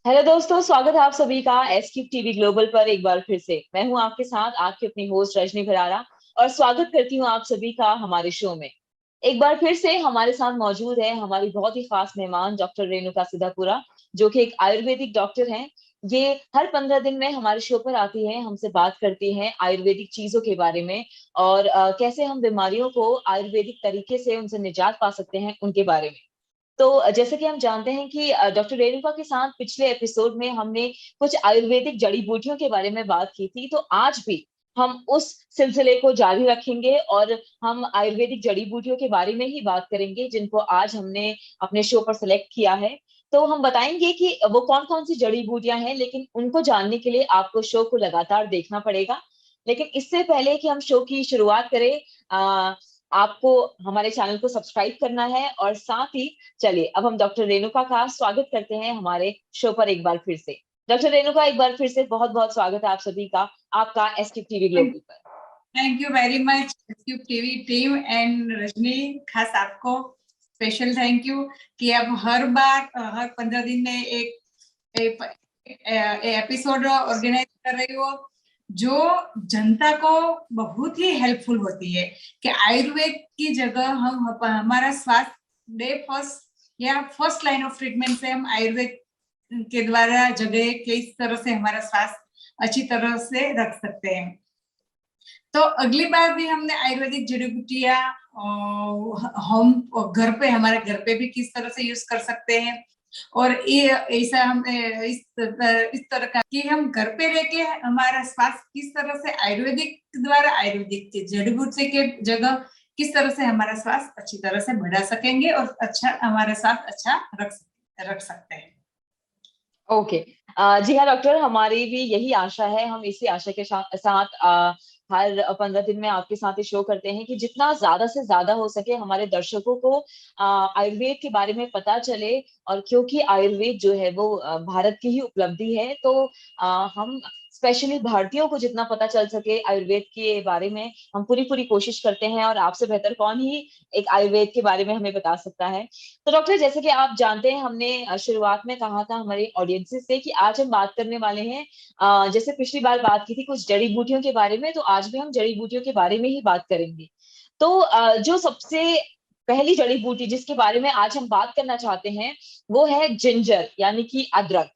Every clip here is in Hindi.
हेलो दोस्तों, स्वागत है आप सभी का एस क्यूब टीवी ग्लोबल पर। एक बार फिर से मैं हूं आपके साथ, आपकी अपनी होस्ट रजनी भरारा। और स्वागत करती हूं आप सभी का हमारे शो में। एक बार फिर से हमारे साथ मौजूद है हमारी बहुत ही खास मेहमान डॉक्टर रेणुका सिद्धापुरा, जो कि एक आयुर्वेदिक डॉक्टर हैं। ये हर 15 दिन में हमारे शो पर आती है, हमसे बात करती हैं आयुर्वेदिक चीजों के बारे में। और कैसे हम बीमारियों को आयुर्वेदिक तरीके से उनसे निजात पा सकते हैं उनके बारे में। तो जैसे कि हम जानते हैं कि डॉक्टर रेणुका के साथ पिछले एपिसोड में हमने कुछ आयुर्वेदिक जड़ी बूटियों के बारे में बात की थी, तो आज भी हम उस सिलसिले को जारी रखेंगे और हम आयुर्वेदिक जड़ी बूटियों के बारे में ही बात करेंगे, जिनको आज हमने अपने शो पर सिलेक्ट किया है। तो हम बताएंगे कि वो कौन कौन सी जड़ी बूटियां हैं, लेकिन उनको जानने के लिए आपको शो को लगातार देखना पड़ेगा। लेकिन इससे पहले कि हम शो की शुरुआत करें, आपको हमारे चैनल को सब्सक्राइब करना है। और साथ ही चलिए अब हम डॉक्टर रेणुका का स्वागत करते हैं हमारे शो पर एक बार फिर से। डॉक्टर रेणुका, एक बार फिर से बहुत बहुत स्वागत है आप सभी का, आपका एसक्यूब टीवी ग्लोबल पर। Thank you very much S cube TV team and Rajni, खास आपको स्पेशल थैंक यू कि आप हर बार हर 15 दिन में एक एपिसोड ऑर्गेनाइज कर रही हो, जो जनता को बहुत ही हेल्पफुल होती है। कि आयुर्वेद की जगह हम हमारा स्वास्थ्य डे फर्स्ट या फर्स्ट लाइन ऑफ ट्रीटमेंट से हम आयुर्वेद के द्वारा जगह किस तरह से हमारा स्वास्थ्य अच्छी तरह से रख सकते हैं। तो अगली बार भी हमने आयुर्वेदिक जड़ी बूटियां हम घर पे हमारे घर पे भी किस तरह से यूज कर सकते हैं। और ये ऐसा हम इस तरह का कि हम घर पे रह के हमारा स्वास्थ्य किस तरह से आयुर्वेदिक द्वारा आयुर्वेदिक के जड़ी बूटी के जगह किस तरह से हमारा स्वास्थ्य अच्छी तरह से बढ़ा सकेंगे और अच्छा हमारा स्वास्थ्य अच्छा रख सकते हैं। ओके। जी हाँ डॉक्टर, हमारी भी यही आशा है। हम इसी आशा के साथ हर 15 दिन में आपके साथ ही शो करते हैं कि जितना ज्यादा से ज्यादा हो सके हमारे दर्शकों को आयुर्वेद के बारे में पता चले। और क्योंकि आयुर्वेद जो है वो भारत की ही उपलब्धि है, तो हम स्पेशली भारतीयों को जितना पता चल सके आयुर्वेद के बारे में हम पूरी पूरी कोशिश करते हैं। और आपसे बेहतर कौन ही एक आयुर्वेद के बारे में हमें बता सकता है। तो डॉक्टर, जैसे कि आप जानते हैं, हमने शुरुआत में कहा था हमारे ऑडियंसेस से कि आज हम बात करने वाले हैं, जैसे पिछली बार बात की थी कुछ जड़ी बूटियों के बारे में, तो आज भी हम जड़ी बूटियों के बारे में ही बात करेंगे। तो जो सबसे पहली जड़ी बूटी जिसके बारे में आज हम बात करना चाहते हैं वो है जिंजर, यानी कि अदरक।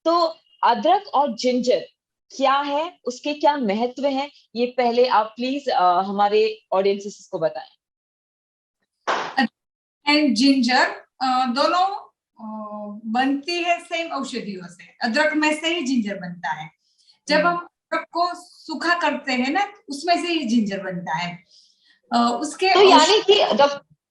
तो अदरक और जिंजर क्या है, उसके क्या महत्व है, ये पहले आप प्लीज हमारे ऑडियंसेस को बताएं। एंड जिंजर दोनों बनती है सेम औषधियों से। अदरक में से ही जिंजर बनता है। जब हम अदरक को सूखा करते हैं ना, उसमें से ही जिंजर बनता है। उसके तो यानी कि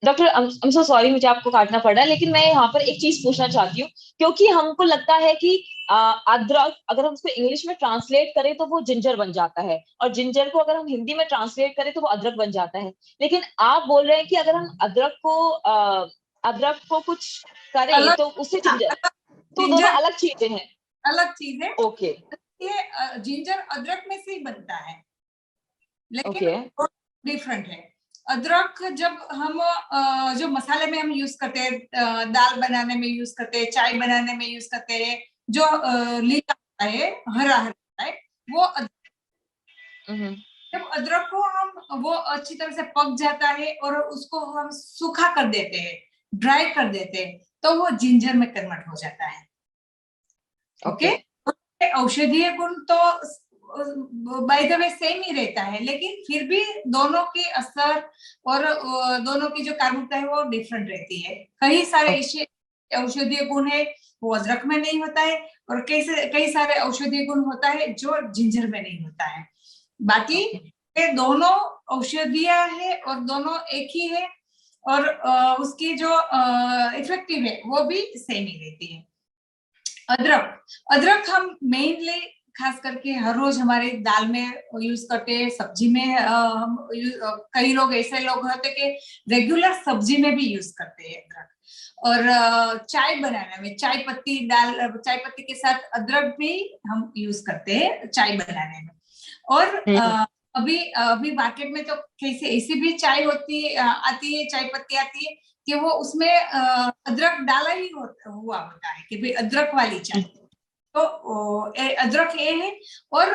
doctor, I am so sorry, मुझे आपको काटना पड़ रहा है, लेकिन मैं यहाँ पर एक चीज पूछना चाहती हूँ। क्योंकि हमको लगता है कि अदरक अगर हम उसको इंग्लिश में ट्रांसलेट करें तो वो जिंजर बन जाता है, और जिंजर को अगर हम हिंदी में ट्रांसलेट करें तो वो अदरक बन जाता है। लेकिन आप बोल रहे हैं कि अगर हम अदरक को कुछ करें अलग तो उससे जिंजर, तो दोनों जिंजर अलग चीजें हैं। अलग चीज है। ओके। ये जिंजर अदरक में से ही बनता है, लेकिन ओके। डिफरेंट है। अदरक जब हम जो मसाले में हम यूज करते हैं, दाल बनाने में यूज करते हैं, चाय बनाने में यूज करते हैं, जो लीला होता है, हरा होता है, वो जब अदरक को हम वो अच्छी तरह से पक जाता है और उसको हम सूखा कर देते हैं, ड्राई कर देते हैं, तो वो जिंजर में कन्वर्ट हो जाता है। ओके। औषधीय गुण तो बाय द वे सेम ही रहता है, लेकिन फिर भी दोनों के असर और दोनों की जो कार्बुकता है वो डिफरेंट रहती है। कई सारे ऐसे औषधीय गुण है वो अदरक में नहीं होता है, और कई सारे औषधीय गुण होता है जो जिंजर में नहीं होता है। बाकी ये दोनों औषधियां है और दोनों एक ही है, और उसकी जो इफेक्टिव है वो भी सेम ही रहती है। अदरक अदरक हम मेनली खास करके हर रोज हमारे दाल में यूज करते हैं, सब्जी में हम कई लोग ऐसे लोग होते कि रेगुलर सब्जी में भी यूज करते हैं अदरक। और चाय बनाने में चाय पत्ती के साथ अदरक भी हम यूज करते हैं चाय बनाने में। और अभी मार्केट में तो कैसे ऐसी भी चाय आती है, चाय पत्ती आती है कि वो उसमें अदरक डाला ही हुआ होता है कि भाई अदरक वाली चाय। तो अदरक ये है। और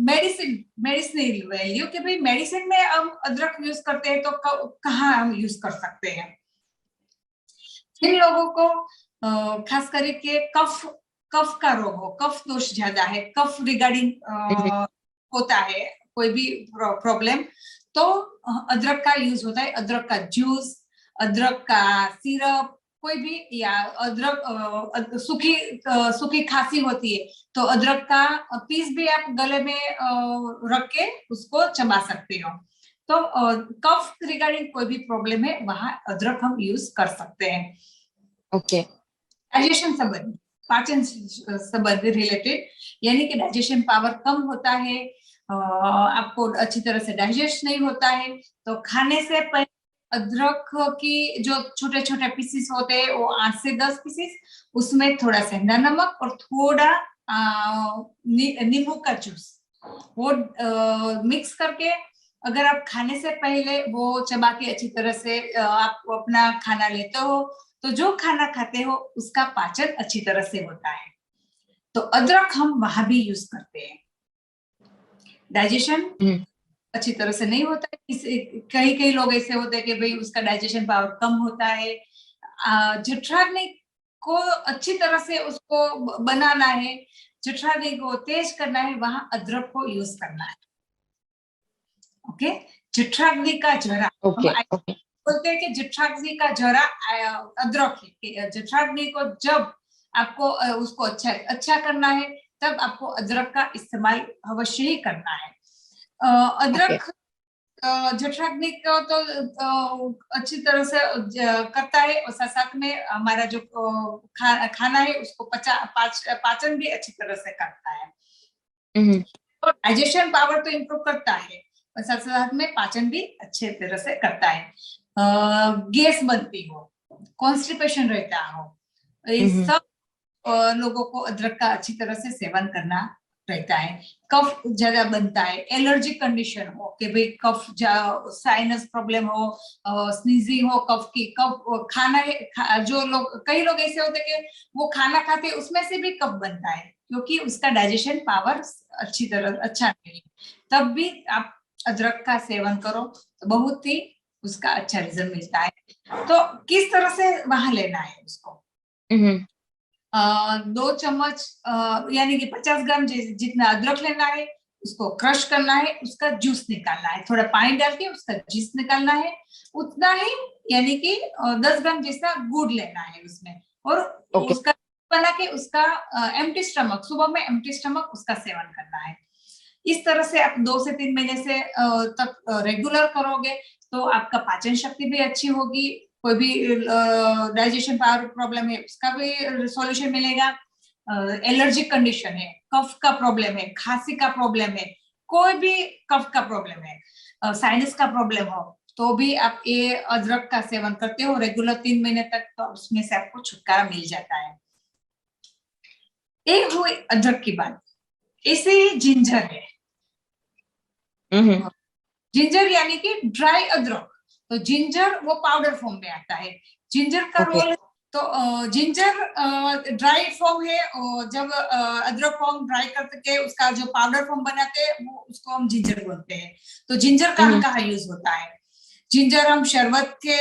मेडिसिनल वैल्यू कि भाई मेडिसिन में हम अदरक यूज करते हैं तो कहाँ हम यूज कर सकते हैं। जिन लोगों को खास करके कफ का रोग हो, कफ दोष ज्यादा है, कफ रिगार्डिंग होता है कोई भी प्रॉब्लम, तो अदरक का यूज होता है। अदरक का जूस, अदरक का सिरप, कोई भी, या अदरक सूखी खांसी होती है तो अदरक का पीस भी आप गले में रख के उसको चबा सकते हो। तो कफ रिगार्डिंग कोई भी प्रॉब्लम है वहां अदरक हम यूज कर सकते हैं। ओके। डाइजेशन संबंधी, पाचन संबंधी रिलेटेड, यानी कि डाइजेशन पावर कम होता है, आपको अच्छी तरह से डाइजेस्ट नहीं होता है, तो खाने से पहले अदरक की जो छोटे छोटे पीसेस होते हैं वो 8 से 10 पीसेस, उसमें थोड़ा सेंधा नमक और थोड़ा नींबू का जूस वो मिक्स करके अगर आप खाने से पहले वो चबा के अच्छी तरह से आप अपना खाना लेते हो तो जो खाना खाते हो उसका पाचन अच्छी तरह से होता है। तो अदरक हम वहां भी यूज करते हैं। डाइजेशन अच्छी तरह से नहीं होता है, कई लोग ऐसे होते हैं कि भाई उसका डाइजेशन पावर कम होता है। जठराग्नि को अच्छी तरह से उसको बनाना है, जठराग्नि को तेज करना है, वहां अदरक को यूज करना है। ओके, जठराग्नि का जरा बोलते हैं कि जठराग्नि का जरा अदरक है। जठराग्नि को जब आपको उसको अच्छा करना है तब आपको अदरक का इस्तेमाल अवश्य ही करना है। अदरक जठराग्नि को तो अच्छी तरह से करता है और साथ में हमारा जो खाना है उसको पाचन भी अच्छी तरह से करता है। तो डाइजेशन पावर तो इम्प्रूव करता है और साथ साथ में पाचन भी अच्छे तरह से करता है। गैस बनती हो, कॉन्स्टिपेशन रहता हो, ये सब लोगों को अदरक का अच्छी तरह से सेवन करना रहता है। कफ ज्यादा बनता है, एलर्जी कंडीशन हो कि भाई कफ, साइनस प्रॉब्लम हो, स्नीजिंग हो, कफ खाना है, जो लोग, कई लोग ऐसे होते हैं कि वो खाना खाते हैं उसमें से भी कफ बनता है क्योंकि उसका डाइजेशन पावर अच्छी तरह अच्छा नहीं है, तब भी आप अदरक का सेवन करो तो बहुत ही उसका अच्छा रिजल्ट मिलता है। तो किस तरह से वहां लेना है उसको, 2 चम्मच यानी कि 50 ग्राम जितना अदरक लेना है, उसको क्रश करना है, उसका जूस निकालना है, थोड़ा पानी डाल के उसका जूस निकालना है, उतना ही, यानी कि 10 ग्राम जैसा गुड़ लेना है उसमें, और उसका बना के उसका एम्प्टी स्टमक, सुबह में एम्प्टी स्टमक उसका सेवन करना है। इस तरह से आप 2 से 3 महीने से तक रेगुलर करोगे तो आपका पाचन शक्ति भी अच्छी होगी, कोई भी डाइजेशन पावर प्रॉब्लम है उसका भी सॉल्यूशन मिलेगा। एलर्जी कंडीशन है, कफ का प्रॉब्लम है, खांसी का प्रॉब्लम है, कोई भी कफ का प्रॉब्लम है, साइनस का प्रॉब्लम हो, तो भी आप ये अदरक का सेवन करते हो रेगुलर 3 महीने तक, तो उसमें से आपको छुटकारा मिल जाता है। एक हुई अदरक की बात। ऐसे ही जिंजर है, जिंजर यानी कि ड्राई अदरक, तो जिंजर वो पाउडर फॉर्म में आता है। जिंजर का रोल, तो जिंजर ड्राई फॉर्म है, और जब अदरक को हम ड्राई करके उसका जो पाउडर फॉर्म बनाते हैं वो उसको हम जिंजर बोलते हैं। तो जिंजर का कहाँ यूज होता है? जिंजर हम शरबत के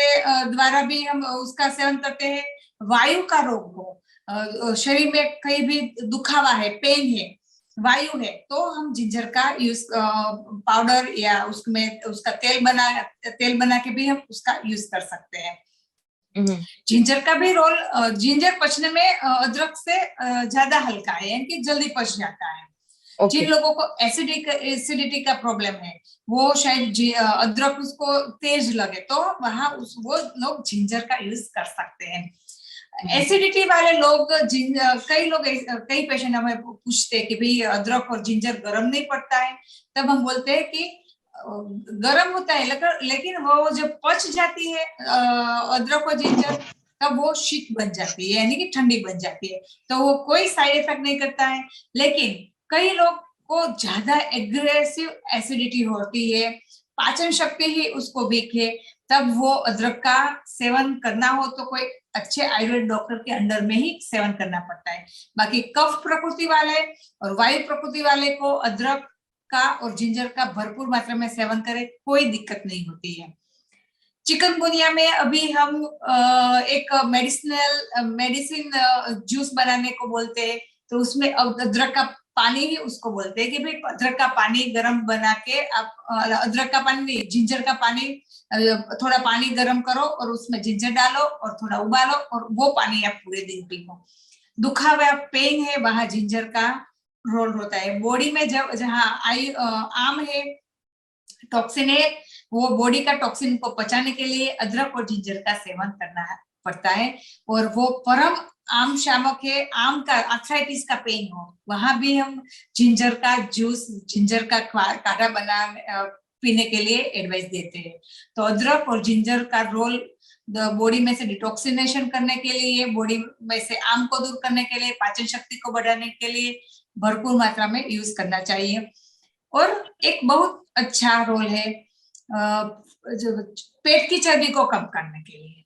द्वारा भी हम उसका सेवन करते हैं। वायु का रोग हो, शरीर में कहीं भी दुखावा है, पेन है, वायु है, तो हम जिंजर का यूज पाउडर या उसमें उसका तेल बना के भी हम उसका यूज कर सकते हैं। जिंजर का भी रोल, जिंजर पचने में अदरक से ज्यादा हल्का है, यानी कि जल्दी पच जाता है। जिन लोगों को एसिडिटी का प्रॉब्लम है वो शायद अदरक उसको तेज लगे तो वहां वो लोग जिंजर का यूज कर सकते हैं। एसिडिटी वाले लोग, कई पेशेंट हमें पूछते हैं कि भाई अदरक और जिंजर गर्म नहीं पड़ता है, तब हम बोलते हैं कि गर्म होता है लेकिन वो जब पच जाती है अदरक और जिंजर, तब वो शीत बन जाती है, यानी कि ठंडी बन जाती है, तो वो कोई साइड इफेक्ट नहीं करता है। लेकिन कई लोग को ज्यादा एग्रेसिव एसिडिटी होती है, पाचन शक्ति ही उसको वीक है, तब वो अदरक का सेवन करना हो तो कोई अच्छे आयुर्वेद डॉक्टर के अंडर में ही सेवन करना पड़ता है। बाकी कफ प्रकृति वाले और वायु प्रकृति वाले को अदरक का और जिंजर का भरपूर मात्रा में सेवन करें, कोई दिक्कत नहीं होती है। चिकनगुनिया में अभी हम एक मेडिसिन जूस बनाने को बोलते हैं, तो उसमें अदरक का पानी ही उसको बोलते हैं कि भाई अदरक का पानी गर्म बना के आप, अदरक का पानी नहीं, जिंजर का पानी, थोड़ा पानी गर्म करो और उसमें जिंजर डालो और थोड़ा उबालो और वो पानी आप पूरे दिन पीओ। दुखा हुआ पेन है, वहां जिंजर का रोल होता है। बॉडी में जब जहाँ आम है, टॉक्सिन है, वो बॉडी का टॉक्सिन को पचाने के लिए अदरक और जिंजर का सेवन करना पड़ता है। और वो परम आम शामक है, आम का आर्थराइटिस का पेन हो, वहां भी हम जिंजर का जूस, जिंजर का काढ़ा बना पीने के लिए एडवाइस देते हैं। तो अदरक और जिंजर का रोल बॉडी में से डिटॉक्सिनेशन करने के लिए, बॉडी में से आम को दूर करने के लिए, पाचन शक्ति को बढ़ाने के लिए भरपूर मात्रा में यूज करना चाहिए। और एक बहुत अच्छा रोल है जो पेट की चर्बी को कम करने के लिए।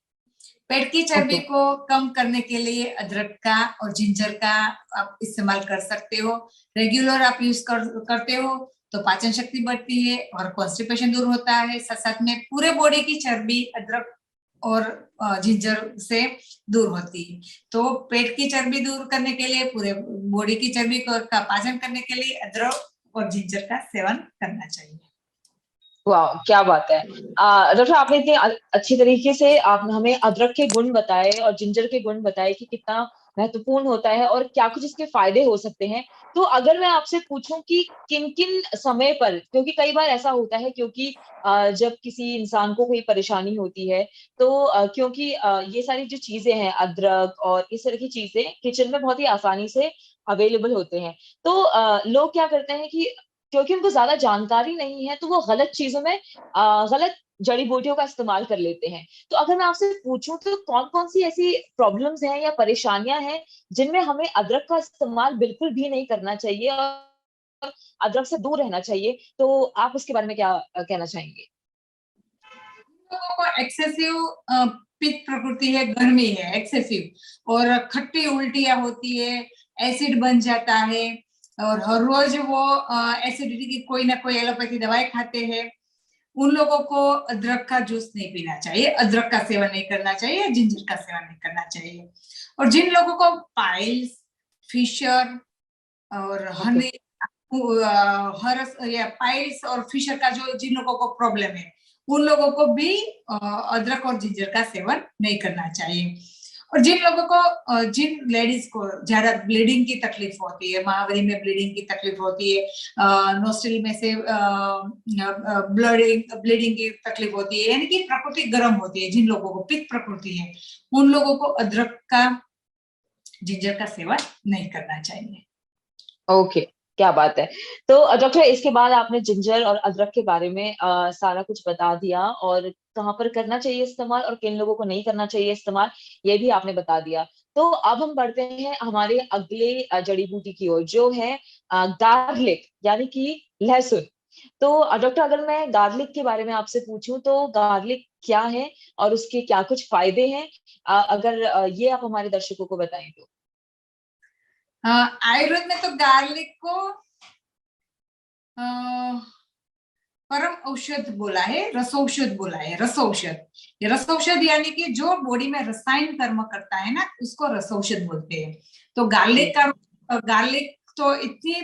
पेट की चर्बी को कम करने के लिए अदरक का और जिंजर का आप इस्तेमाल कर सकते हो। रेगुलर आप यूज करते हो तो पाचन शक्ति बढ़ती है और कॉन्स्टिपेशन दूर होता है। साथ साथ में पूरे बॉडी की चर्बी अदरक और जिंजर से दूर होती है। तो पेट की चर्बी दूर करने के लिए, पूरे बॉडी की चर्बी का पाचन करने के लिए अदरक और जिंजर का सेवन करना चाहिए। वाह, क्या बात है। डॉक्टर, आपने इतने अच्छी तरीके से आप हमें अदरक के गुण बताए और जिंजर के गुण बताए कि कितना महत्वपूर्ण होता है और क्या कुछ इसके फायदे हो सकते हैं। तो अगर मैं आपसे पूछूं कि किन किन समय पर, क्योंकि कई बार ऐसा होता है, क्योंकि जब किसी इंसान को कोई परेशानी होती है तो क्योंकि ये सारी जो चीजें हैं, अदरक और इस तरह की चीजें किचन में बहुत ही आसानी से अवेलेबल होते हैं, तो लोग क्या करते हैं कि क्योंकि उनको ज्यादा जानकारी नहीं है तो वो गलत चीजों में गलत जड़ी बूटियों का इस्तेमाल कर लेते हैं। तो अगर मैं आपसे पूछूं तो कौन कौन सी ऐसी प्रॉब्लम्स हैं या परेशानियां हैं जिनमें हमें अदरक का इस्तेमाल बिल्कुल भी नहीं करना चाहिए और अदरक से दूर रहना चाहिए, तो आप उसके बारे में क्या कहना चाहेंगे? लोगों को एक्सेसिव पित्त प्रकृति है, गर्मी है एक्सेसिव, और खट्टी उल्टियां होती है, एसिड बन जाता है और हर रोज वो एसिडिटी की कोई ना कोई एलोपैथी दवाई खाते हैं। उन लोगों को अदरक का जूस नहीं पीना चाहिए, अदरक का सेवन नहीं करना चाहिए, जिंजर का सेवन नहीं करना चाहिए। और जिन लोगों को पाइल्स, फिशर और हनी, हरस या पाइल्स और फिशर का जो जिन लोगों को प्रॉब्लम है, उन लोगों को भी अदरक और जिंजर का सेवन नहीं करना चाहिए। और जिन लोगों को, जिन लेडीज को ज्यादा ब्लीडिंग की तकलीफ होती है, महावरी में ब्लीडिंग की तकलीफ होती है, नोस्ट्रिल में से ब्लीडिंग की तकलीफ होती है, यानी कि प्रकृति गर्म होती है, जिन लोगों को पित्त प्रकृति है, उन लोगों को अदरक का, जिंजर का सेवन नहीं करना चाहिए। ओके, क्या बात है। तो डॉक्टर, इसके बाद आपने जिंजर और अदरक के बारे में सारा कुछ बता दिया और कहाँ पर करना चाहिए इस्तेमाल और किन लोगों को नहीं करना चाहिए इस्तेमाल, ये भी आपने बता दिया। तो अब हम बढ़ते हैं हमारे अगले जड़ी बूटी की ओर, जो है गार्लिक, यानी कि लहसुन। तो डॉक्टर, अगर मैं गार्लिक के बारे में आपसे पूछूं तो गार्लिक क्या है और उसके क्या कुछ फायदे हैं, अगर ये आप हमारे दर्शकों को बताएं तो। आयुर्वेद में तो गार्लिक को परम औषध बोला है, रसौषध बोला है, रसौषध। ये रसौषध यानी कि जो बॉडी में रसायन कर्म करता है ना, उसको रसौषध बोलते हैं। तो गार्लिक तो इतनी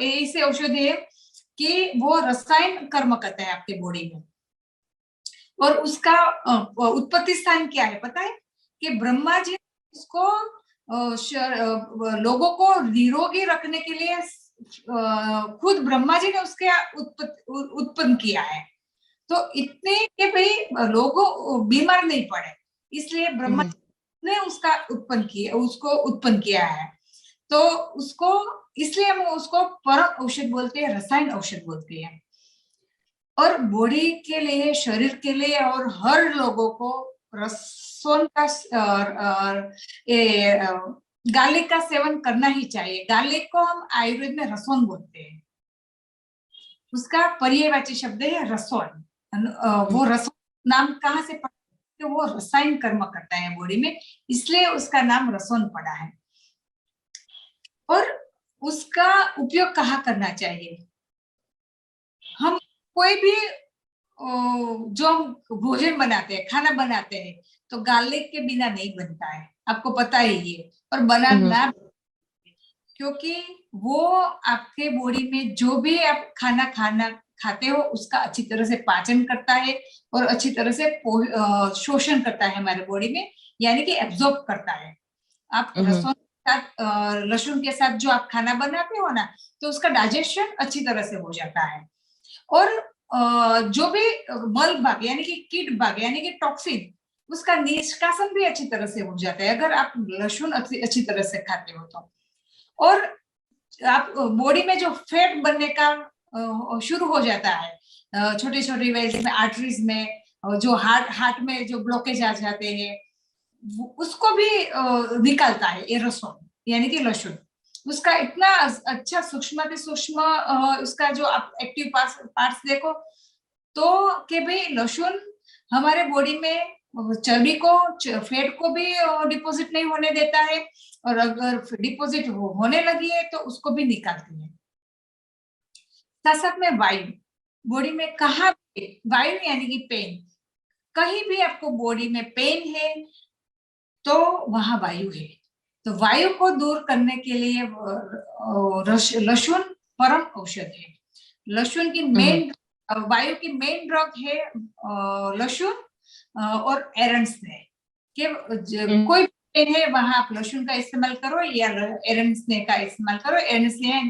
ऐसे औषध है कि वो रसायन कर्म करता है आपके बॉडी में। और उसका उत्पत्ति स्थान क्या है पता है? कि ब्रह्मा जी उसको लोगों को निरोगी रखने के लिए खुद ब्रह्मा जी ने उसके उत्पन्न किया है। तो इतने के भाई लोग बीमार नहीं पड़े, इसलिए ब्रह्मा ने उसको उत्पन्न किया है। तो उसको, इसलिए हम उसको परम औषध बोलते हैं, रसायन औषध बोलते हैं। और बॉडी के लिए, शरीर के लिए और हर लोगों को रसों का गार्लिक का सेवन करना ही चाहिए। गार्लिक को हम आयुर्वेद में रसोन बोलते हैं, उसका पर्यायवाची शब्द है रसोन। वो रसोन नाम कहाँ से पड़ा? कि वो रसायन कर्म करता है बॉडी में, इसलिए उसका नाम रसोन पड़ा है। और उसका उपयोग कहाँ करना चाहिए? हम कोई भी जो हम भोजन बनाते हैं, खाना बनाते हैं, तो गार्लिक के बिना नहीं बनता है, आपको पता ही ये। और बनाना, क्योंकि वो आपके बॉडी में जो भी आप खाना खाते हो उसका अच्छी तरह से पाचन करता है और अच्छी तरह से शोषण करता है हमारे बॉडी में, यानी कि एब्जॉर्ब करता है। आप लहसुन के साथ लहसुन के साथ जो आप खाना बनाते हो ना, तो उसका डाइजेशन अच्छी तरह से हो जाता है। और जो भी मल भाग यानी कि कीट भाग यानी कि टॉक्सिन, उसका निष्कासन भी अच्छी तरह से हो जाता है अगर आप लहसुन अच्छी तरह से खाते हो तो। और आप बॉडी में जो फैट बनने का शुरू हो जाता है छोटी छोटी वेल्स में, आर्टरीज में, जो हार्ट में जो ब्लॉकेज आ जाते हैं, उसको भी निकालता है ये रसोन यानी कि लहसुन। उसका इतना अच्छा सूक्ष्म सूक्ष्म उसका जो आप एक्टिव पार्ट्स देखो तो कि भाई लहसुन हमारे बॉडी में चर्बी को, फैट को भी डिपॉजिट नहीं होने देता है, और अगर डिपॉजिट होने लगी है तो उसको भी निकालती है। साथ साथ में वायु, बॉडी में कहाँ वायु यानी कि पेन, कहीं भी आपको बॉडी में पेन है तो वहां वायु है। तो वायु को दूर करने के लिए लहसुन परम औषध है। लहसुन की मेन, वायु की मेन ड्रग है लहसुन और एरंडस्ने के। कोई पेन है वहां आप लहसुन का इस्तेमाल करो या एरंडस्ने का इस्तेमाल करो, एरंडस्ने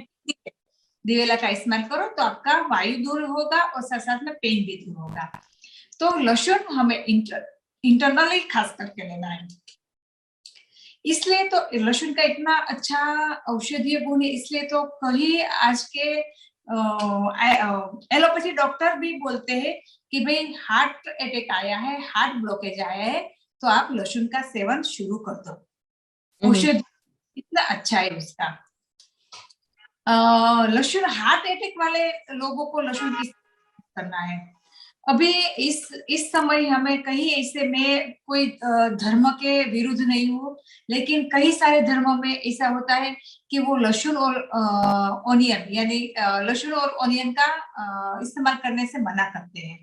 दिवेला का इस्तेमाल करो, तो आपका वायु दूर होगा और साथ साथ में पेन भी दूर होगा। तो लहसुन हमें इंटरनली खास करके लेना है, इसलिए तो लहसुन का इतना अच्छा औषधीय गुण है। इसलिए तो कहीं आज के एलोपैथी डॉक्टर भी बोलते हैं कि भाई हार्ट अटैक आया है, हार्ट ब्लॉकेज आया है, तो आप लहसुन का सेवन शुरू कर दो, औषध इतना अच्छा है उसका। लहसुन, हार्ट अटैक वाले लोगों को लहसुन किस करना है? अभी इस समय हमें कहीं ऐसे, मैं कोई धर्म के विरुद्ध नहीं हूँ, लेकिन कई सारे धर्मों में ऐसा होता है कि वो लहसुन और ऑनियन यानी लहसुन और ऑनियन का इस्तेमाल करने से मना करते हैं।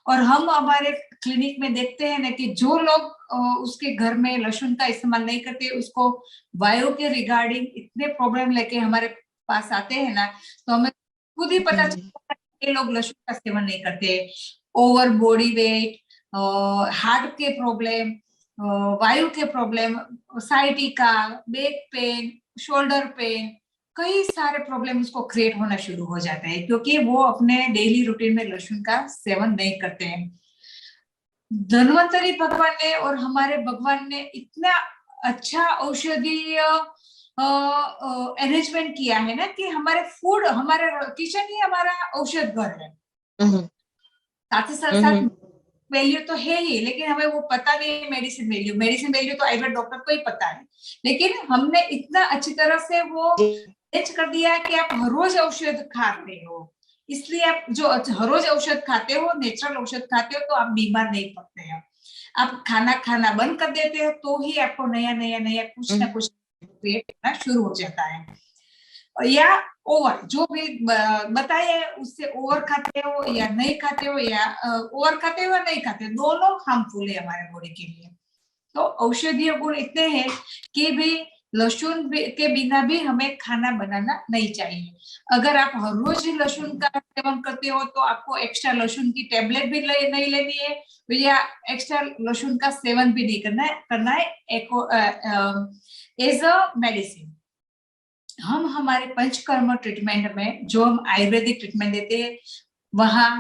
और हम हमारे क्लिनिक में देखते हैं ना कि जो लोग उसके घर में लहसुन का इस्तेमाल नहीं करते, उसको वायु के रिगार्डिंग इतने प्रॉब्लम लेके हमारे पास आते हैं ना, तो हमें खुद ही पता चलता है कि लोग लहसुन का सेवन नहीं करते। ओवर बॉडी वेट, हार्ट के प्रॉब्लम, वायु के problem, sciatica, back pain, shoulder pain, कई सारे प्रॉब्लम उसको क्रिएट होना शुरू हो जाता है क्योंकि वो अपने डेली रूटीन में लहसुन का सेवन नहीं करते हैं। धन्वंतरी भगवान ने और हमारे भगवान ने इतना अच्छा औषधीय अरेंजमेंट किया है ना कि हमारे फूड, हमारा किचन ही हमारा औषध घर है। साथ ही साथ वैल्यू तो है ही, लेकिन हमें वो पता नहीं है मेडिसिन वैल्यू। मेडिसिन वैल्यू तो आयुर्वेद डॉक्टर को ही पता है, लेकिन हमने इतना अच्छी तरह से वो अरेंज कर दिया है कि आप हर रोज औषध खाते हो। इसलिए आप जो हर रोज औषध खाते हो, नेचुरल औषध खाते हो, तो आप बीमार नहीं पड़ते हो। आप खाना बंद कर देते हो तो ही आपको नया नया नया कुछ ना कुछ क्रिएट करना शुरू हो जाता है। या ओवर जो भी बताया है उससे ओवर खाते हो या नहीं खाते हो, या ओवर खाते हो या नहीं खाते, दोनों हार्मफुल है हमारे बॉडी के लिए। तो औषधीय गुण इतने हैं कि भी लहसुन के बिना भी हमें खाना बनाना नहीं चाहिए। अगर आप हर रोज लहसुन का सेवन करते हो तो आपको एक्स्ट्रा लहसुन की टेबलेट भी नहीं लेनी है, या एक्स्ट्रा लहसुन का सेवन भी नहीं करना है एज अ मेडिसिन। हम हमारे पंचकर्म ट्रीटमेंट में जो हम आयुर्वेदिक ट्रीटमेंट देते हैं वहां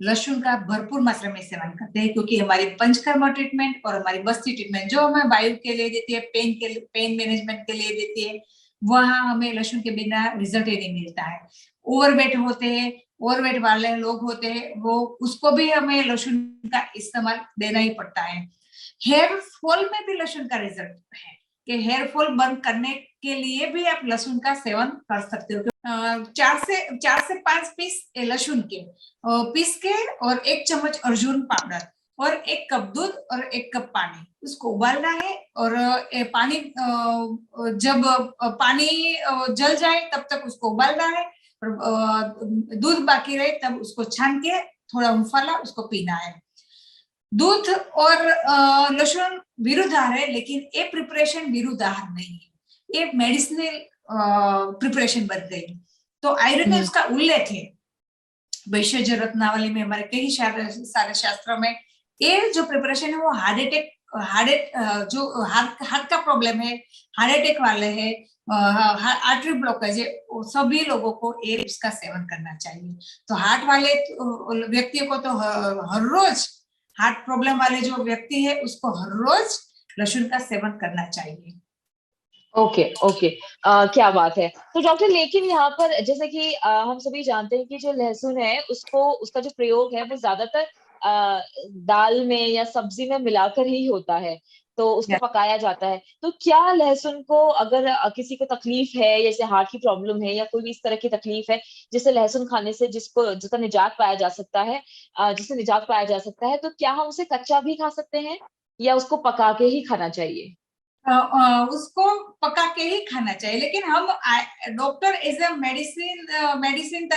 लहसुन का भरपूर मात्रा में सेवन करते हैं, क्योंकि हमारी पंचकर्म ट्रीटमेंट और हमारी बस्ती ट्रीटमेंट जो हमें वायु के लिए देती है, पेन मैनेजमेंट के लिए देती है, वहां हमें लहसुन के बिना रिजल्ट ही नहीं मिलता है। ओवरवेट होते हैं, ओवरवेट वाले लोग होते हैं, वो उसको भी हमें लहसुन का इस्तेमाल देना ही पड़ता है। हेयर फॉल में भी लहसुन का रिजल्ट है कि हेयर फॉल बंद करने के लिए भी आप लहसुन का सेवन कर सकते हो। 4 से 5 पीस लहसुन के पीस के और 1 चम्मच अर्जुन पाउडर और 1 कप दूध और 1 कप पानी, उसको उबालना है। और पानी जब पानी जल जाए तब तक उसको उबालना है, और दूध बाकी रहे तब उसको छान के थोड़ा उफाला उसको पीना है। दूध और लहसुन विरुद्धार है, लेकिन ये प्रिपरेशन विरुद्धार नहीं है, ये मेडिसिनल प्रिपरेशन बन गई। तो आयुर्वेद उसका उल्लेख है वैश्य रत्नावली में, हमारे कई सारे शास्त्रों में। ये जो प्रिपरेशन है वो जो हार्ट का प्रॉब्लम है, हार्ट अटैक वाले है, आर्टरी ब्लॉकेज है, सभी लोगों को ये इसका सेवन करना चाहिए। तो हार्ट वाले व्यक्तियों को तो हर रोज, हार्ट प्रॉब्लम वाले जो व्यक्ति है उसको हर रोज लहसुन का सेवन करना चाहिए। ओके ओके, क्या बात है। तो डॉक्टर, लेकिन यहाँ पर जैसे कि हम सभी जानते हैं कि जो लहसुन है उसको, उसका जो प्रयोग है वो ज्यादातर दाल में या सब्जी में मिलाकर ही होता है, तो उसको पकाया जाता है। तो क्या लहसुन को अगर किसी को तकलीफ है, जैसे हार्ट की प्रॉब्लम है या कोई भी इस तरह की तकलीफ है, जिससे लहसुन खाने से जिसका निजात पाया जा सकता है, जिससे निजात पाया जा सकता है, तो क्या हम उसे कच्चा भी खा सकते हैं या उसको पका के ही खाना चाहिए? उसको पका के ही खाना चाहिए, लेकिन हम doctor as a medicine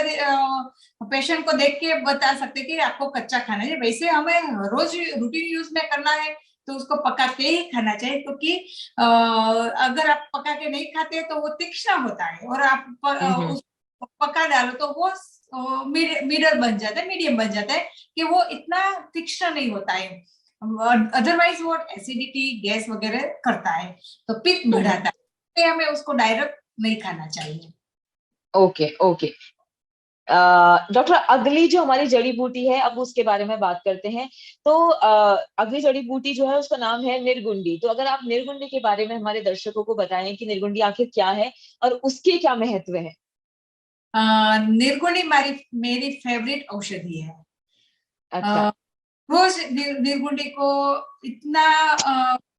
patient को देख के बता सकते कि आपको कच्चा खाना है। वैसे हमें रोज रूटीन यूज में करना है तो उसको पका के ही खाना चाहिए, क्योंकि अगर आप पका के नहीं खाते तो वो तीक्ष्ण होता है, और आप उसको पका डालो तो वो मिडल बन जाता है, मीडियम बन जाता है, कि वो इतना तीक्ष्ण नहीं होता है। अदरवाइज वो एसिडिटी, गैस वगैरह करता है, तो पित्त बढ़ाता है, तो हमें उसको डायरेक्ट नहीं खाना चाहिए। Okay okay. डॉक्टर, अगली जो हमारी जड़ी बूटी है, अब उसके बारे में बात करते हैं। तो अगली जड़ी बूटी जो है उसका नाम है निर्गुंडी। तो अगर आप निर्गुंडी के बारे में हमारे दर्शकों को बताएं कि निर्गुंडी आखिर क्या है और उसके क्या महत्व है। निर्गुंडी मेरी फेवरेट औषधि है। अच्छा। रोज निर्गुंडी को इतना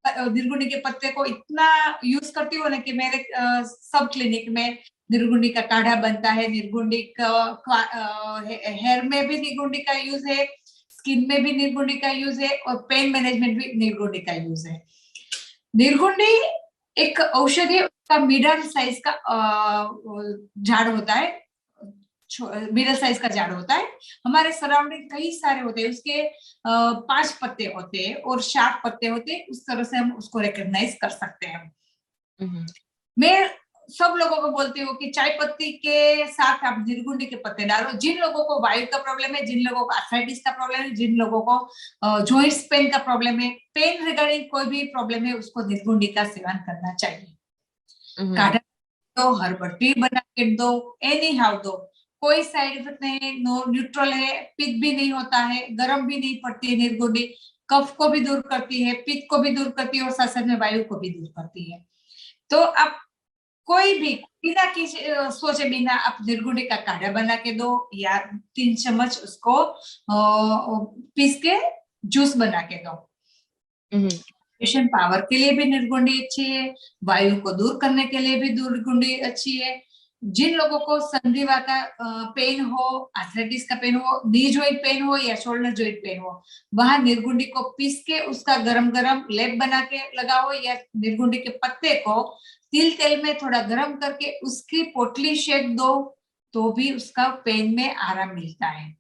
निर्गुंडी के पत्ते को इतना यूज करती हूँ ना, कि मेरे सब क्लिनिक में निर्गुंडी का काढ़ा बनता है। निर्गुंडी का हेयर में भी निर्गुंडी का यूज है, स्किन में भी निर्गुंडी का यूज है, और पेन मैनेजमेंट भी निर्गुंडी का यूज है। निर्गुंडी एक औषधि का मिडल साइज का झाड़ होता है, मिडल साइज का झाड़ होता है। हमारे सराउंडिंग कई सारे होते हैं, उसके 5 पत्ते होते हैं और 7 पत्ते होते हैं, उस तरह से हम उसको रिकॉग्नाइज कर सकते हैं। मैं सब लोगों को बोलती हूँ कि चाय पत्ती के साथ आप निर्गुंडी के पत्ते डालो। जिन लोगों को वायु का प्रॉब्लम है, जिन लोगों को आर्थराइटिस का प्रॉब्लम है, जिन लोगों को जॉइंट्स पेन का प्रॉब्लम है, पेन रिगार्डिंग कोई भी प्रॉब्लम है, उसको निर्गुंडी का सेवन करना चाहिए। काढ़ा दो, हर्बल टी बना के दो, एनी हाउ दो, कोई साइड इफेक्ट नहीं है, नो न्यूट्रल है, पित्त भी नहीं होता है, गर्म भी नहीं पड़ती है निर्गुंडी, कफ को भी दूर करती है, पित्त को भी दूर करती है, और साथ साथ में वायु को भी दूर करती है। तो आप कोई भी बिना किसी सोचे बिना आप निर्गुंडी का काढ़ा बना के दो, या 3 चम्मच उसको पीस के जूस बना के दो। पेशेंट पावर के लिए भी निर्गुंडी अच्छी है, वायु को दूर करने के लिए भी निर्गुंडी अच्छी है। जिन लोगों को संधिवा का पेन हो, आर्थराइटिस का पेन हो, नी जॉइंट पेन हो या शोल्डर जॉइंट पेन हो, वहां निर्गुंडी को पीस के उसका गरम गरम लेप बना के लगाओ, या निर्गुंडी के पत्ते को तिल तेल में थोड़ा गरम करके उसकी पोटली शेक दो, तो भी उसका पेन में आराम मिलता है।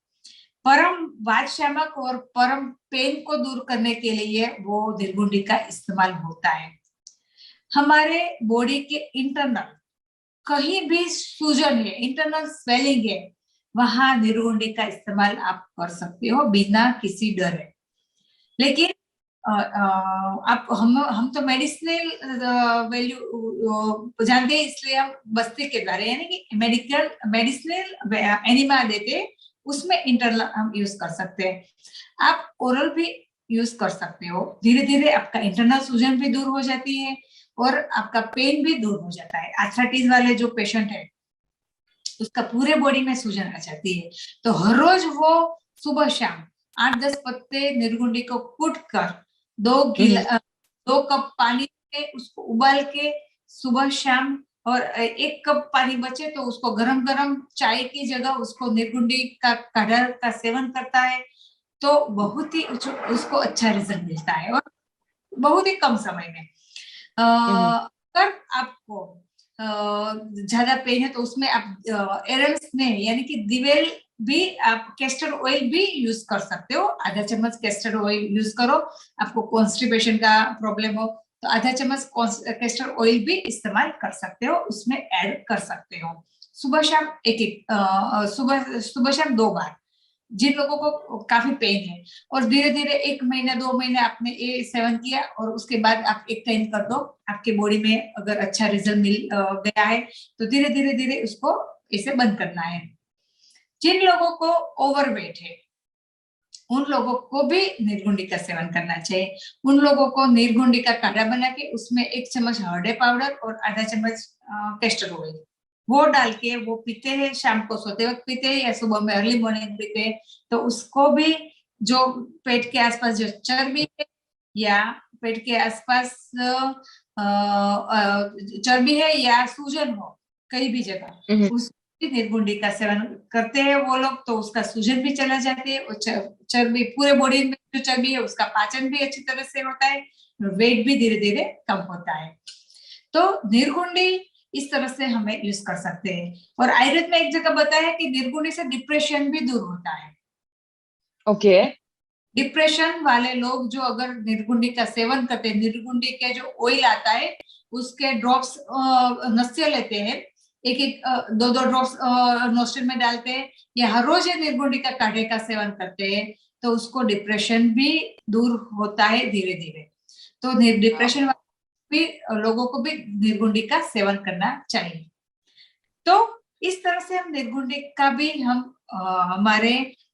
परम वातशामक और परम पेन को दूर करने के लिए वो निर्गुंडी का इस्तेमाल होता है। हमारे बॉडी के इंटरनल कहीं भी सूजन है, इंटरनल स्वेलिंग है, वहां निर्गुंडी का इस्तेमाल आप कर सकते हो बिना किसी डर है। लेकिन आप हम तो मेडिसिनल वैल्यू जानते हैं, इसलिए हम बस्ती के द्वारा यानी कि मेडिसिनल एनिमा देते, उसमें इंटरनल हम यूज कर सकते हैं। आप ओरल भी यूज कर सकते हो, धीरे धीरे आपका इंटरनल सूजन भी दूर हो जाती है और आपका पेन भी दूर हो जाता है। आर्थराइटिस वाले जो पेशेंट है उसका पूरे बॉडी में सूजन आ जाती है, तो हर रोज वो सुबह शाम 8-10 पत्ते निर्गुंडी को कूट कर 2 कप पानी में उसको उबाल के सुबह शाम, और 1 कप पानी बचे तो उसको गरम गरम चाय की जगह उसको निर्गुंडी का काढ़ा का सेवन करता है, तो बहुत ही उसको अच्छा रिजल्ट मिलता है, और बहुत ही कम समय में। अगर आपको ज्यादा पेन है तो उसमें आप एरल्स में यानी कि दिवेल भी, आप कैस्टर ऑयल भी यूज कर सकते हो। आधा चम्मच कैस्टर ऑयल यूज करो। आपको कॉन्स्टिपेशन का प्रॉब्लम हो तो आधा चम्मच कैस्टर ऑयल भी इस्तेमाल कर सकते हो, उसमें ऐड कर सकते हो। सुबह शाम सुबह शाम 2 बार। जिन लोगों को काफी पेन है और धीरे धीरे 1 महीना 2 महीने आपने ये सेवन किया और उसके बाद आप एक टाइम कर दो, आपके बॉडी में अगर अच्छा रिजल्ट मिल गया है तो धीरे धीरे धीरे उसको इसे बंद करना है। जिन लोगों को ओवरवेट है उन लोगों को भी निर्गुंडी का सेवन करना चाहिए। उन लोगों को निर्गुंडी का काढ़ा बना के उसमें 1 चम्मच हरड़े पाउडर और आधा चम्मच कैस्टर ऑयल वो डाल के वो पीते हैं, शाम को सोते वक्त पीते हैं या सुबह में अर्ली मॉर्निंग पीते हैं, तो उसको भी जो पेट के आसपास जो चर्बी है या पेट के आसपास चर्बी है या सूजन हो कहीं भी जगह, उस निर्गुंडी का सेवन करते हैं वो लोग तो उसका सूजन भी चला जाते है और चर्बी पूरे बॉडी में जो चर्बी है उसका पाचन भी अच्छी तरह से होता है, वेट भी धीरे धीरे कम होता है। तो निर्गुंडी इस तरह से हमें यूज कर सकते हैं। और आयुर्वेद में एक जगह बताया कि निर्गुंडी से डिप्रेशन भी दूर होता है। ओके। डिप्रेशन वाले लोग जो अगर निर्गुंडी का सेवन करते हैं, निर्गुंडी के जो ऑयल आता है उसके ड्रॉप्स नस्य लेते हैं, एक एक 2-2 ड्रॉप्स नोस्ट्रिल में डालते हैं या हर रोज निर्गुंडी का काढ़े का सेवन करते हैं तो उसको डिप्रेशन भी दूर होता है धीरे धीरे। तो डिप्रेशन भी लोगों को भी निर्गुंडी का सेवन करना चाहिए। तो इस तरह से हम निर्गुंडी का भी हम हमारे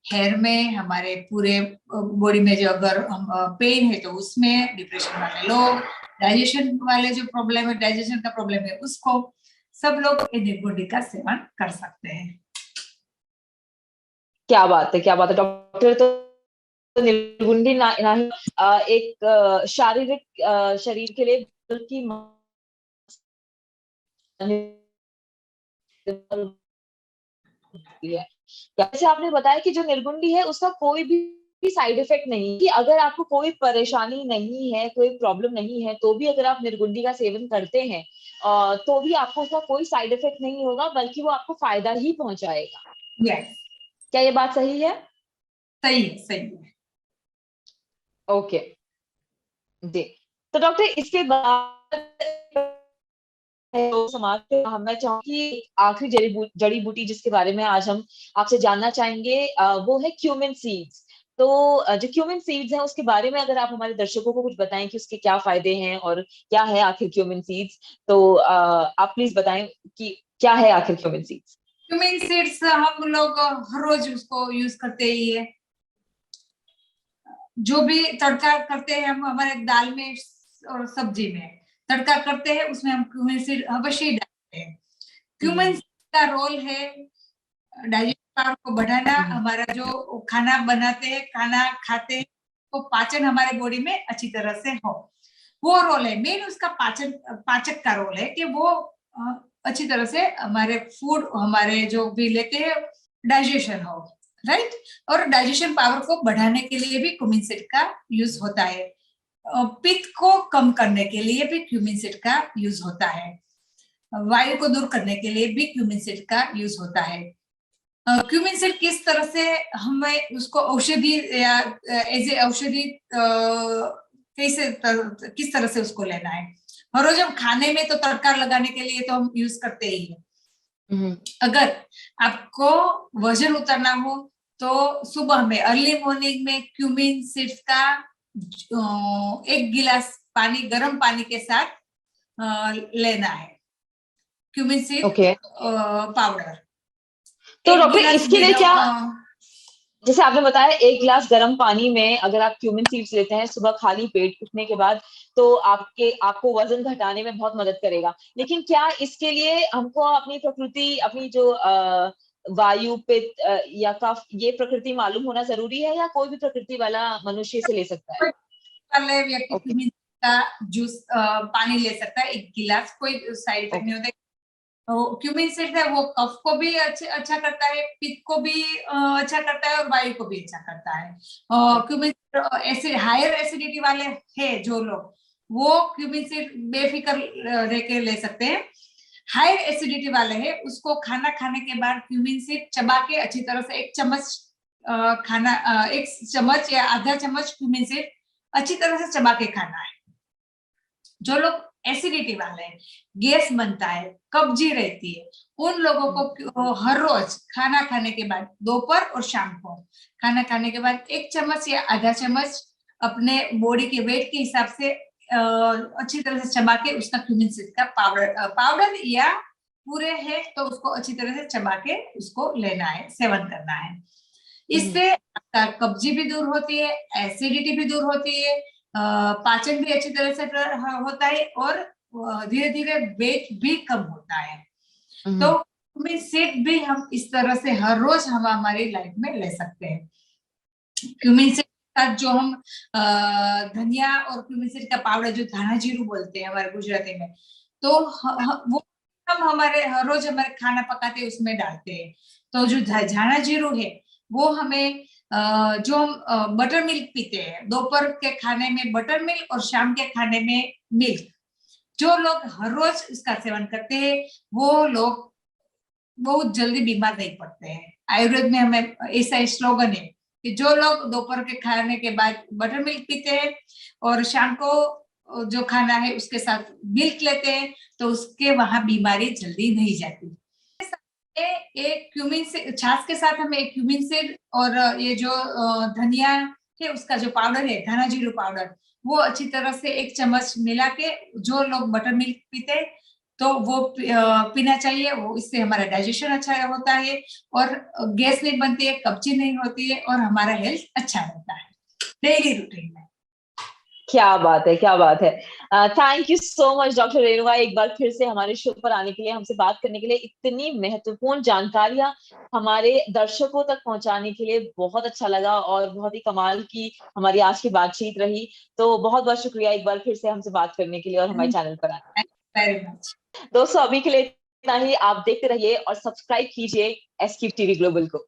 हेयर में, हमारे पूरे बॉडी में जो अगर पेन है तो उसमें, डिप्रेशन वाले लोग, डाइजेशन वाले जो प्रॉब्लम है, डाइजेशन का प्रॉब्लम है उसको, सब लोग निर्गुंडी का सेवन कर सकते हैं। क्या बात है, क्या बात है डॉक्टर। तो निर्गुंडी ना ही एक शारीरिक शरीर के लिए बल्कि है। जैसे आपने बताया कि जो निर्गुंडी है उसका कोई भी साइड इफेक्ट नहीं, कि अगर आपको कोई परेशानी नहीं है, कोई प्रॉब्लम नहीं है, तो भी अगर आप निर्गुंडी का सेवन करते हैं तो भी आपको उसका कोई साइड इफेक्ट नहीं होगा, बल्कि वो आपको फायदा ही पहुंचाएगा। yes. क्या ये बात सही है? सही है, सही है। ओके जी। तो डॉक्टर इसके बाद तो समाज पे मैं चाहूंगी आखिरी जड़ी बूटी जिसके बारे में आज हम आपसे जानना चाहेंगे वो है क्यूमिन सीड्स। तो जो क्यूमिन सीड्स हैं उसके बारे में अगर आप हमारे दर्शकों को कुछ बताएं कि उसके क्या फायदे हैं और क्या है आखिर क्यूमिन सीड्स, तो आप प्लीज बताएं कि क्या है आखिर क्यूमिन सीड्स। क्यूमिन सीड्स हम लोग हर रोज उसको यूज करते ही है। जो भी तड़का करते हैं हम हमारे दाल में और सब्जी में तड़का करते हैं उसमें हम क्यूमिन सीड अवश्य डालते हैं। क्यूमिन का रोल है डाइजेशन पावर को बढ़ाना, हमारा जो खाना बनाते हैं, खाना खाते हैं तो पाचन हमारे बॉडी में अच्छी तरह से हो, वो रोल है मेन। उसका पाचक का रोल है कि वो अच्छी तरह से हमारे फूड, हमारे जो भी लेते हैं डाइजेशन हो, राइट। और डाइजेशन पावर को बढ़ाने के लिए भी क्यूमिन सीड का यूज होता है। पित्त को कम करने के लिए भी क्यूमिन सीड का यूज होता है। वायु को दूर करने के लिए भी क्यूमिन सीड का यूज होता है। क्यूमिन सीड किस तरह से हमें उसको औषधि या एज ए औषधि किस तरह से उसको लेना है। हर रोज हम खाने में तो तड़का लगाने के लिए तो हम यूज करते ही हैं। अगर आपको वजन उतारना हो तो सुबह में अर्ली मॉर्निंग में क्यूमिन सीड्स का 1 गिलास पानी, गर्म पानी के साथ लेना है, क्यूमिन सीड पाउडर। तो डॉक्टर इसके लिए क्या, जैसे आपने बताया 1 गिलास गर्म पानी में अगर आप क्यूमिन सीड्स लेते हैं सुबह खाली पेट उठने के बाद तो आपको वजन घटाने में बहुत मदद करेगा, लेकिन क्या इसके लिए हमको अपनी प्रकृति, अपनी जो वायु, पित्त या कफ, ये प्रकृति मालूम होना जरूरी है या कोई भी प्रकृति वाला मनुष्य से ले सकता है? वाले व्यक्ति क्यूमिन का जूस पानी ले सकता है 1 गिलास, कोई साइड इफेक्ट नहीं होता है। क्यूमिन सीड है वो कफ को भी अच्छा करता है, पित्त को भी अच्छा करता है और वायु को भी अच्छा करता है। क्यूमिन ऐसे हायर एसिडिटी वाले है जो लोग, वो क्यूमिन सीड बेफिक्र रह के ले सकते हैं। हायर एसिडिटी वाले है उसको खाना खाने के बाद क्यूमिन सीड चबा के अच्छी तरह से 1 चम्मच खाना 1 चम्मच या आधा चम्मच क्यूमिन सीड अच्छी तरह से चबा के खाना है। जो लोग एसिडिटी वाले हैं, गैस बनता है, कब्जी रहती है, उन लोगों को हर रोज खाना खाने के बाद दोपहर और शाम को खाना खाने के बाद 1 चम्मच या आधा चम्मच अपने बॉडी के वेट के हिसाब से अच्छी तरह से चबा के उसका क्यूमिन सीड का पाउडर या पूरे है तो उसको अच्छी तरह से चबा के उसको लेना है, सेवन करना है। इससे आपका कब्जी भी दूर होती है, एसिडिटी भी दूर होती है, पाचन भी अच्छी तरह से होता है और धीरे धीरे वेट भी कम होता है। तो क्यूमिन सीड भी हम इस तरह से हर रोज हम हमारी लाइफ में ले सकते हैं। क्यूमिन सीड का जो हम धनिया और क्यूमिन सीड का पाउडर जो धाना जीरू बोलते हैं हमारे गुजराती में, तो वो हम हमारे हर रोज हमारे खाना पकाते उसमें डालते हैं। तो जो धाना जीरू है वो हमें जो हम बटर मिल्क पीते हैं, दोपहर के खाने में बटर मिल्क और शाम के खाने में मिल्क, जो लोग हर रोज इसका सेवन करते हैं वो लोग बहुत जल्दी बीमार नहीं पड़ते हैं। आयुर्वेद में हमें ऐसा स्लोगन है कि जो लोग दोपहर के खाने के बाद बटर मिल्क पीते हैं और शाम को जो खाना है उसके साथ मिल्क लेते हैं तो उसके वहां बीमारी जल्दी नहीं जाती। एक क्यूमिन से छाछ के साथ हमें एक क्यूमिन सीड और ये जो धनिया है उसका जो पाउडर है धाना जीरू पाउडर, वो अच्छी तरह से 1 चम्मच मिला के जो लोग बटर मिल्क पीते हैं तो वो पीना चाहिए। वो इससे हमारा डाइजेशन अच्छा होता है और गैस नहीं बनती है, कब्जी नहीं होती है और हमारा हेल्थ अच्छा रहता है डेली रूटीन में। क्या बात है, क्या बात है। Thank you so much doctor Renuka, एक बार फिर से हमारे शो पर आने के लिए, हमसे बात करने के लिए, इतनी महत्वपूर्ण जानकारियां हमारे दर्शकों तक पहुंचाने के लिए। बहुत अच्छा लगा और बहुत ही कमाल की हमारी आज की बातचीत रही। तो बहुत बहुत शुक्रिया एक बार फिर से हमसे बात करने के लिए और हमारे चैनल पर आने वेरी मच। दोस्तों अभी के लिए इतना ही। आप देखते रहिए और सब्सक्राइब कीजिए एसक्यूब टीवी ग्लोबल को।